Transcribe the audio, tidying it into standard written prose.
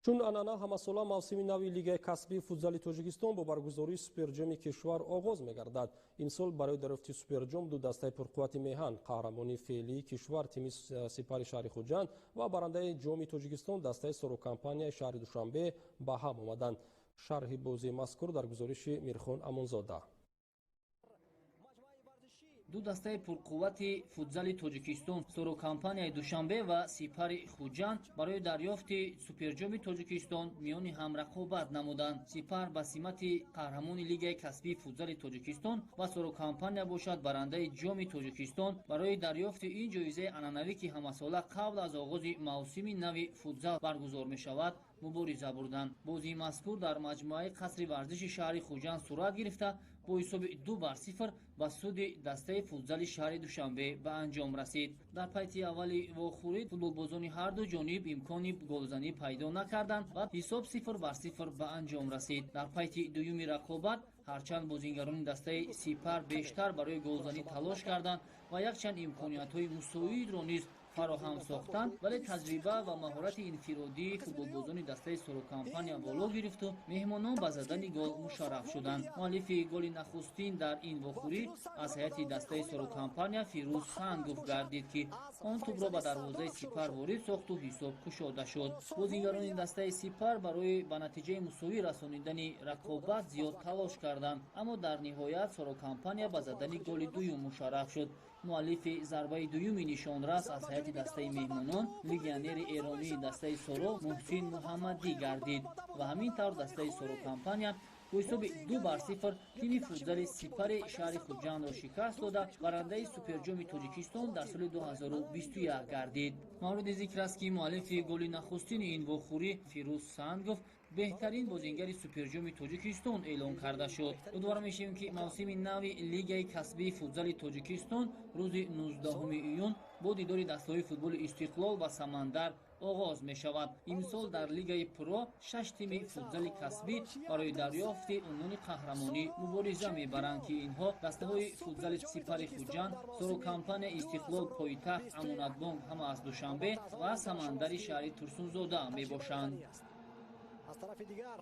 чун ан'ана ҳамасола мавсими нави лигаи касбии футзали Тоҷикистон бо баргузории Суперҷоми кишвар оғоз мегардад. Ин сол барои дарёфти Суперҷом ду дастаи пурқуввати меҳан қаҳрамони феълии кишвар Тими Сипари шаҳри Хуҷандро ва барандаи ҷоми Тоҷикистон дастаи Соро компанияи шаҳри Душанбе ба ҳам омаданд. Шарҳи бозии мазкур дар гузориши Мирхон Амонзода. ду дастаи пурқуввати футзали Тоҷикистон, Соро компанияи Душанбе ва Сипари Хуҷандро барои дарёфти Суперҷоми Тоҷикистон миёни ҳам рақобат намуданд. Сипар ба симати қаҳрамони лигаи касбии футзали Тоҷикистон ва Соро компания бошад барандаи ҷоми Тоҷикистон барои дарёфти ин ҷоизаи анъанавӣ ки ҳамасола қабл аз оғози мавсими нави футзал баргузор мешавад мубориза бурданд. бозии мазкур дар маҷмӯаи қасри варзиши шаҳри Хуҷандро сурат гирифта бо ҳисоби 2-0 ба суди дастаи футзали шаҳри Душанбе ба анҷом расид. дар пайти аввали вохӯрид футболбозони ҳарду ҷониб имкони голзанӣ пайдо накарданд ва ҳисоб 0-0 ба анҷом расид. дар пайти дуюми рақобат ҳарчанд бозингарони дастаи Сипар бештар барои голзанӣ талош карданд ва якчанд имкониятҳои мусоидро низ фароҳам сохтанд, вале таҷриба ва маҳорати инфиродии футболбозони дастаи Соро компания боло гирифту меҳмонон ба задани гол мушарраф шуданд. муаллифи голи нахустин дар ин вохӯрӣ аз ҳайати дастаи Соро компания Фирӯз Сангов гардид ки он тӯбро ба дарвозаи Сипар ворид сохту ҳисоб кушода шуд. бозингарони дастаи Сипар барои ба натиҷаи мусови расонидани рақобат зиёд талош карданд, аммо дар ниҳоят Соро компания ба задани голи дуюм мушарраф шуд. муаллифи зарбаи дуюми нишонрас аз ҳайати дастаи меҳмонон легионери эронии дастаи Соро Муҳсини Муҳаммадӣ гардид ва ҳамин тавр дастаи Соро компания бо ҳисоби 2-0 тими футзали Сипари шаҳри Хуҷандро шикаст дода барандаи Суперҷоми Тоҷикистон дар соли 2021 гардид. мавриди зикр аст ки муаллифи голи нахустини ин вохӯрӣ Фирӯз Сангов беҳтарин бозингари Суперҷоми Тоҷикистон эълон карда шуд. будвар мешавем ки мавсими нави лигаи касбии футзали Тоҷикистон рӯзи 19 июн бо дидори дастаҳои футболи Истиқлол ва Самандар оғоз мешавад. имсол дар лигаи про 6 тими футзали касбӣ барои дарёфти унвони қаҳрамонӣ мубориза мебаранд ки инҳо дастаҳои футзали Сипари Хуҷандро, Соро компания Истиқлол пойтахт Амонатбонк ҳама аз Душанбе ва Самандари шаҳри Турсунзода мебошанд. از طرف دیگر